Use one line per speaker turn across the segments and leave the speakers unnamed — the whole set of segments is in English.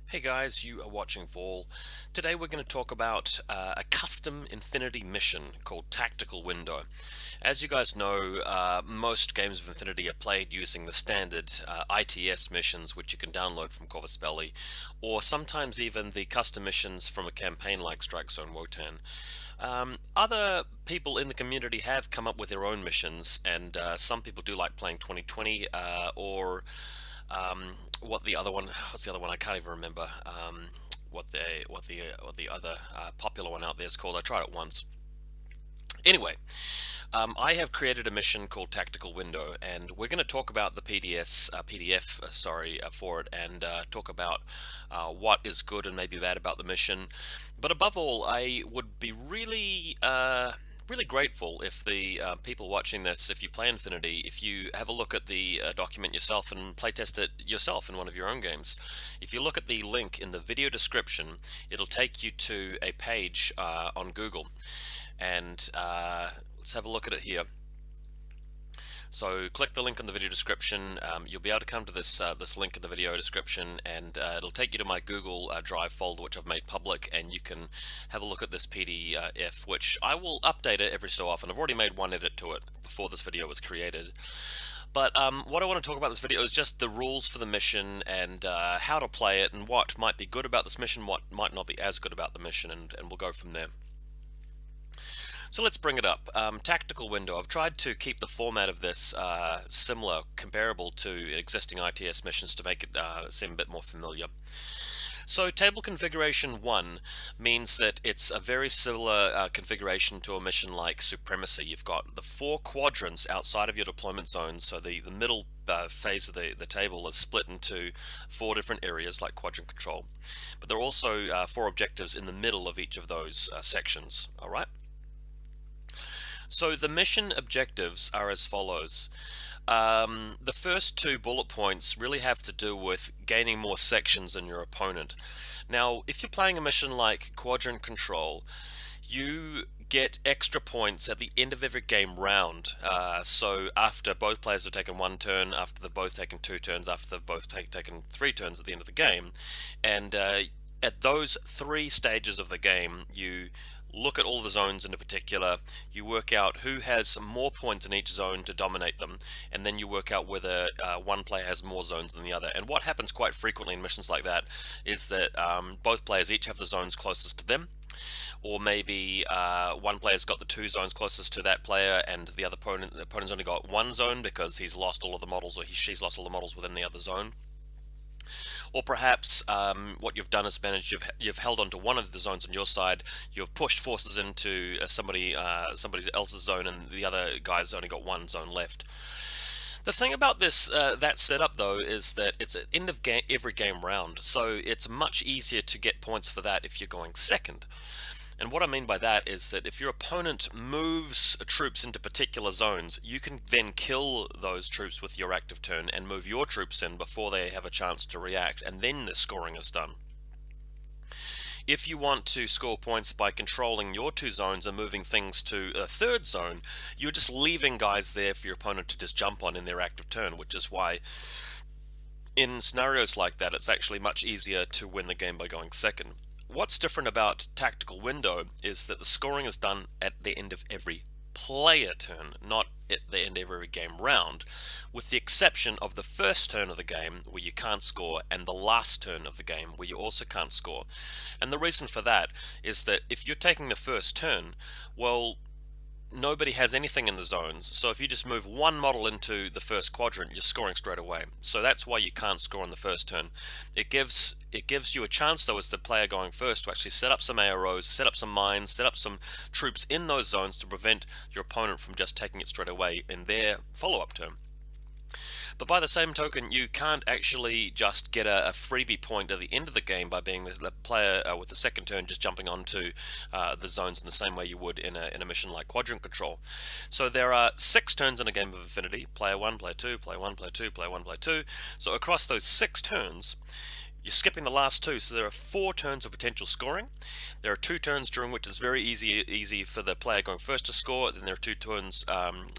Hey guys, you are watching Vol. Today we're going to talk about a custom Infinity mission called Tactical Window. As you guys know, most games of Infinity are played using the standard ITS missions, which you can download from Corvus Belli, or sometimes even the custom missions from a campaign like Strike Zone Wotan. Other people in the community have come up with their own missions, and some people do like playing 2020 or what's the other one? I can't even remember. What the other popular one out there is called. I tried it once. Anyway, I have created a mission called Tactical Window, and we're going to talk about the PDF, for it, and talk about what is good and maybe bad about the mission. But above all, I would be really grateful if the people watching this, if you play Infinity, if you have a look at the document yourself and playtest it yourself in one of your own games. If you look at the link in the video description, it'll take you to a page on Google, and let's have a look at it here. So click the link in the video description. You'll be able to come to this link in the video description, and it'll take you to my Google Drive folder, which I've made public, and you can have a look at this PDF, which I will update it every so often. I've already made one edit to it before this video was created. But what I want to talk about in this video is just the rules for the mission, and how to play it, and what might be good about this mission, what might not be as good about the mission, and we'll go from there. So let's bring it up. Tactical Window. I've tried to keep the format of this similar, comparable to existing ITS missions to make it seem a bit more familiar. So Table Configuration 1 means that it's a very similar configuration to a mission like Supremacy. You've got the 4 quadrants outside of your deployment zone, so the middle phase of the table is split into 4 different areas like quadrant control. But there are also 4 objectives in the middle of each of those sections, alright? So the mission objectives are as follows. The first 2 bullet points really have to do with gaining more sections than your opponent. Now, if you're playing a mission like Quadrant Control, you get extra points at the end of every game round. So after both players have taken 1 turn, after they've both taken 2 turns, after they've both taken 3 turns at the end of the game, and at those 3 stages of the game, you look at all the zones in particular, you work out who has more points in each zone to dominate them, and then you work out whether one player has more zones than the other. And what happens quite frequently in missions like that is that both players each have the zones closest to them, or maybe one player's got the 2 zones closest to that player, and the opponent's only got 1 zone because he's lost all of the models, or she's lost all the models within the other zone. Or perhaps what you've done is you've held onto one of the zones on your side, you've pushed forces into somebody else's zone, and the other guy's only got 1 zone left. The thing about this that setup though is that it's at the end of every game round, so it's much easier to get points for that if you're going second. And what I mean by that is that if your opponent moves troops into particular zones, you can then kill those troops with your active turn and move your troops in before they have a chance to react, and then the scoring is done. If you want to score points by controlling your 2 zones and moving things to a 3rd zone, you're just leaving guys there for your opponent to just jump on in their active turn, which is why in scenarios like that it's actually much easier to win the game by going second. What's different about Tactical Window is that the scoring is done at the end of every player turn, not at the end of every game round, with the exception of the first turn of the game where you can't score, and the last turn of the game where you also can't score. And the reason for that is that if you're taking the first turn, well, nobody has anything in the zones, so if you just move 1 model into the first quadrant, you're scoring straight away. So that's why you can't score on the first turn. It gives you a chance though, as the player going first, to actually set up some AROs, set up some mines, set up some troops in those zones to prevent your opponent from just taking it straight away in their follow-up turn. But by the same token, you can't actually just get a freebie point at the end of the game by being the player with the second turn just jumping onto the zones in the same way you would in a mission like Quadrant Control. So there are 6 turns in a game of Infinity: player 1, player 2, player 1, player 2, player 1, player 2. So across those 6 turns, You're skipping the last two, so there are 4 turns of potential scoring. There are 2 turns during which it's very easy for the player going first to score. Then there are 2 turns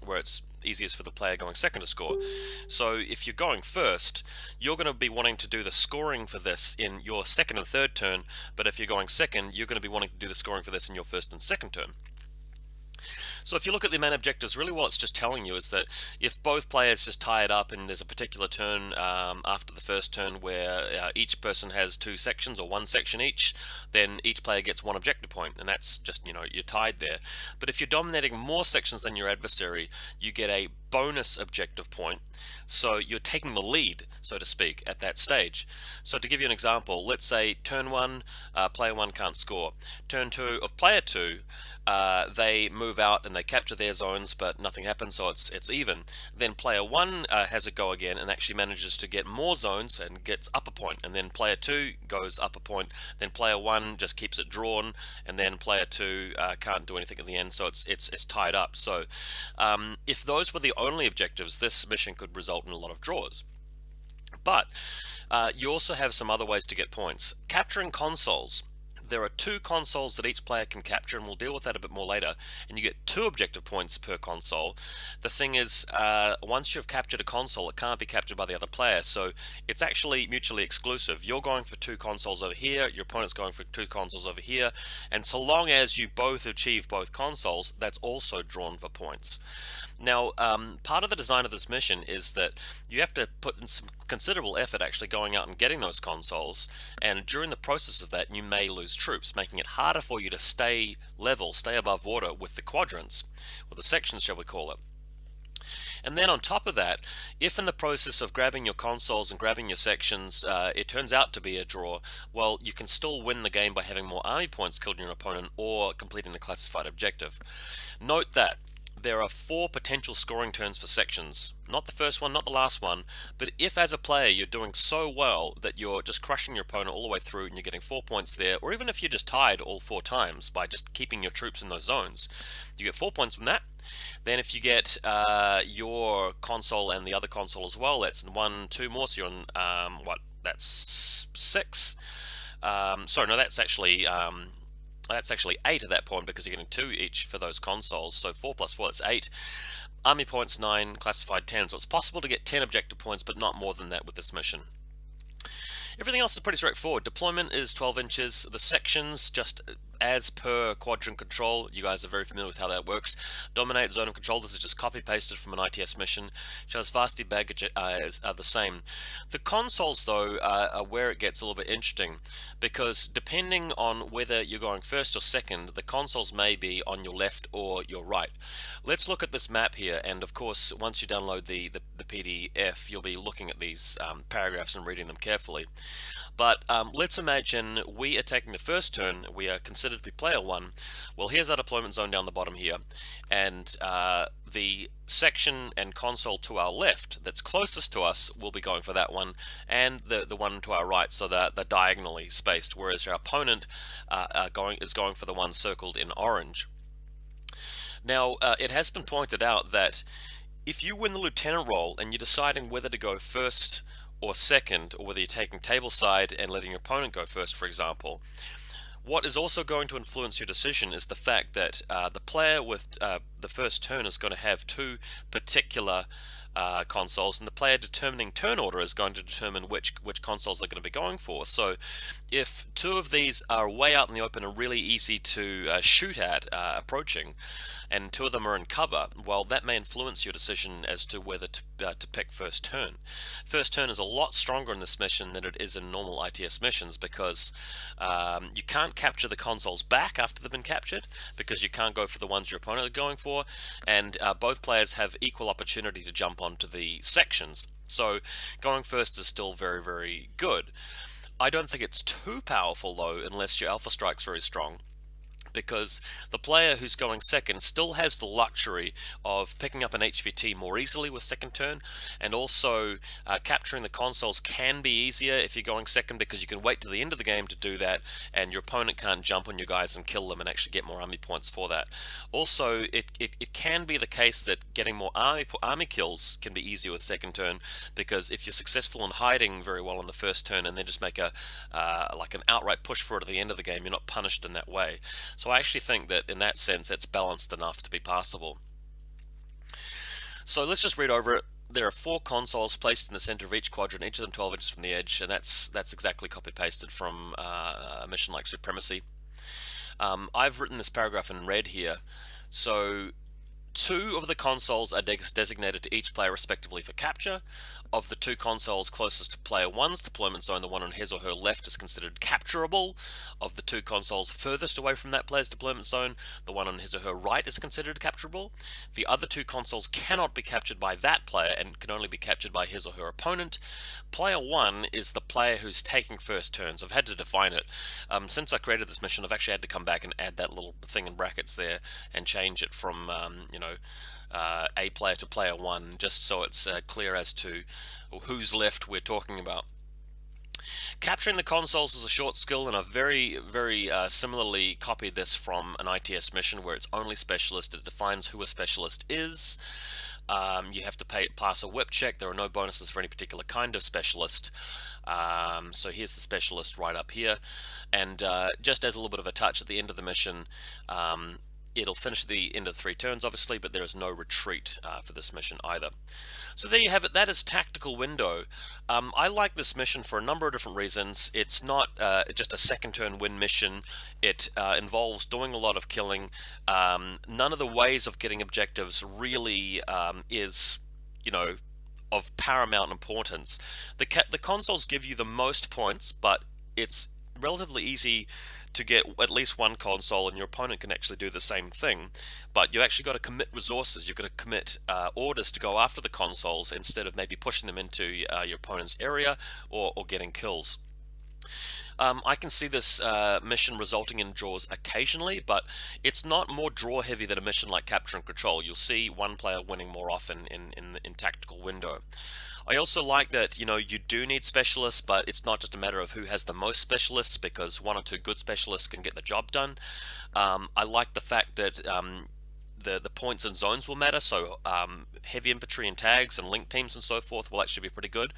where it's easiest for the player going second to score. So if you're going first, you're going to be wanting to do the scoring for this in your second and third turn, but if you're going second, you're going to be wanting to do the scoring for this in your first and second turn. So if you look at the main objectives, really what it's just telling you is that if both players just tie it up and there's a particular turn after the first turn where each person has 2 sections or 1 section each, then each player gets 1 objective point, and that's just, you're tied there. But if you're dominating more sections than your adversary, you get a bonus objective point, so you're taking the lead, so to speak, at that stage. So to give you an example, let's say turn 1, player 1 can't score. Turn 2 of player 2, they move out and they capture their zones, but nothing happens, so it's even. Then player 1 has a go again and actually manages to get more zones and gets up a point, and then player 2 goes up a point, then player 1 just keeps it drawn, and then player 2 can't do anything at the end, so it's tied up. So if those were the only objectives, this mission could result in a lot of draws. But you also have some other ways to get points. Capturing consoles. There are 2 consoles that each player can capture, and we'll deal with that a bit more later, and you get 2 objective points per console. The thing is, once you've captured a console, it can't be captured by the other player, so it's actually mutually exclusive. You're going for 2 consoles over here, your opponent's going for 2 consoles over here, and so long as you both achieve both consoles, that's also drawn for points. Now, part of the design of this mission is that you have to put in some considerable effort actually going out and getting those consoles, and during the process of that you may lose troops, making it harder for you to stay level, stay above water with the quadrants, or the sections shall we call it. And then on top of that, if in the process of grabbing your consoles and grabbing your sections it turns out to be a draw, well, you can still win the game by having more army points killed in your opponent or completing the classified objective. Note that there are 4 potential scoring turns for sections. Not the first one, not the last one, but if as a player you're doing so well that you're just crushing your opponent all the way through and you're getting 4 points there, or even if you're just tied all 4 times by just keeping your troops in those zones, you get 4 points from that. Then if you get your console and the other console as well, that's 1, 2 more, so you're on, that's 6. Sorry, no, that's actually 8 at that point, because you're getting 2 each for those consoles, so 4 plus 4, that's 8. Army points 9, classified 10, so it's possible to get 10 objective points, but not more than that with this mission. Everything else is pretty straightforward. Deployment is 12 inches. The sections, just as per quadrant control, you guys are very familiar with how that works. Dominate zone of control, this is just copy pasted from an ITS mission. Shows VaulSC baggage are the same. The consoles though are where it gets a little bit interesting, because depending on whether you're going first or second, the consoles may be on your left or your right. Let's look at this map here, and of course once you download the PDF you'll be looking at these paragraphs and reading them carefully. But let's imagine we are taking the first turn, we are considered to be player 1. Well, here's our deployment zone down the bottom here, and the section and console to our left that's closest to us will be going for that one, and the one to our right, so that they're diagonally spaced, whereas our opponent is going for the one circled in orange. Now, it has been pointed out that if you win the lieutenant role and you're deciding whether to go first or second, or whether you're taking table side and letting your opponent go first, for example, what is also going to influence your decision is the fact that the player with the first turn is going to have 2 particular consoles, and the player determining turn order is going to determine which consoles they're going to be going for. So if 2 of these are way out in the open and really easy to shoot at approaching, and 2 of them are in cover, well, that may influence your decision as to whether to pick first turn. First turn is a lot stronger in this mission than it is in normal ITS missions, because you can't capture the consoles back after they've been captured, because you can't go for the ones your opponent are going for, and both players have equal opportunity to jump onto the sections. So going first is still very, very good. I don't think it's too powerful though, unless your alpha strike's very strong, because the player who's going second still has the luxury of picking up an HVT more easily with second turn, and also capturing the consoles can be easier if you're going second, because you can wait to the end of the game to do that, and your opponent can't jump on your guys and kill them and actually get more army points for that. Also, it can be the case that getting more army kills can be easier with second turn, because if you're successful in hiding very well on the first turn and then just make a like an outright push for it at the end of the game, you're not punished in that way. So I actually think that in that sense it's balanced enough to be passable. So let's just read over it. There are 4 consoles placed in the center of each quadrant, each of them 12 inches from the edge, and that's exactly copy-pasted from a mission like Supremacy. I've written this paragraph in red here. So 2 of the consoles are designated to each player respectively for capture. Of the 2 consoles closest to player 1's deployment zone, the one on his or her left is considered capturable. Of the 2 consoles furthest away from that player's deployment zone, the one on his or her right is considered capturable. The other 2 consoles cannot be captured by that player and can only be captured by his or her opponent. Player 1 is the player who's taking first turns. I've had to define it. Since I created this mission, I've actually had to come back and add that little thing in brackets there and change it from a player to player 1, just so it's clear as to whose left we're talking about. Capturing the consoles is a short skill, and I've very similarly copied this from an ITS mission where it's only specialist. It defines who a specialist is. You have to pass a whip check. There are no bonuses for any particular kind of specialist. So here's the specialist right up here, and just as a little bit of a touch at the end of the mission, it'll finish at the end of 3 turns, obviously, but there is no retreat for this mission either. So there you have it. That is Tactical Window. I like this mission for a number of different reasons. It's not just a second turn win mission. It involves doing a lot of killing. None of the ways of getting objectives really is, of paramount importance. The consoles give you the most points, but it's relatively easy to get at least one console, and your opponent can actually do the same thing, but you actually got to commit resources. You've got to commit orders to go after the consoles instead of maybe pushing them into your opponent's area or getting kills. I can see this mission resulting in draws occasionally, but it's not more draw heavy than a mission like Capture and Control. You'll see one player winning more often in Tactical Window. I also like that, you do need specialists, but it's not just a matter of who has the most specialists, because 1 or 2 good specialists can get the job done. I like the fact that the points and zones will matter, so heavy infantry and tags and link teams and so forth will actually be pretty good.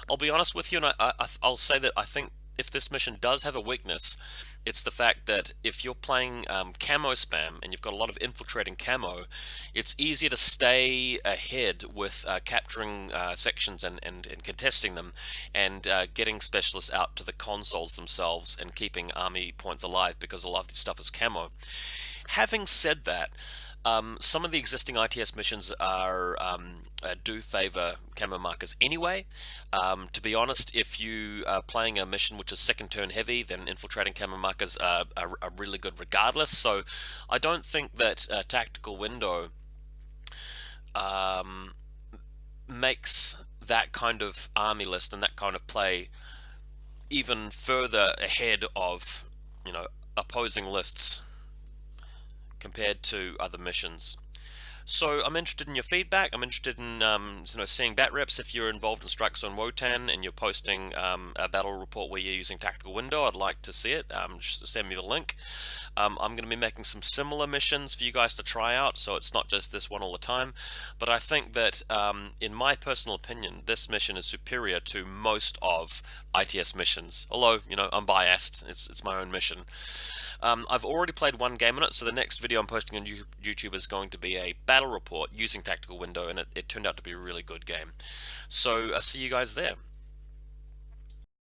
I'll be honest with you, and I'll say that I think if this mission does have a weakness, it's the fact that if you're playing camo spam and you've got a lot of infiltrating camo, it's easier to stay ahead with capturing sections and contesting them, and getting specialists out to the consoles themselves and keeping army points alive, because a lot of this stuff is camo. Having said that, some of the existing ITS missions do favor camo markers anyway. To be honest, if you are playing a mission which is second turn heavy, then infiltrating camo markers are really good regardless. So I don't think that Tactical Window makes that kind of army list and that kind of play even further ahead of opposing lists compared to other missions. So I'm interested in your feedback. I'm interested in seeing bat reps. If you're involved in Strike Zone Wotan and you're posting a battle report where you're using Tactical Window, I'd like to see it. Just send me the link. I'm going to be making some similar missions for you guys to try out, so it's not just this one all the time. But I think that, in my personal opinion, this mission is superior to most of ITS missions. Although, I'm biased. It's my own mission. I've already played 1 game on it, so the next video I'm posting on YouTube is going to be a battle report using Tactical Window, and it turned out to be a really good game. So I'll see you guys there.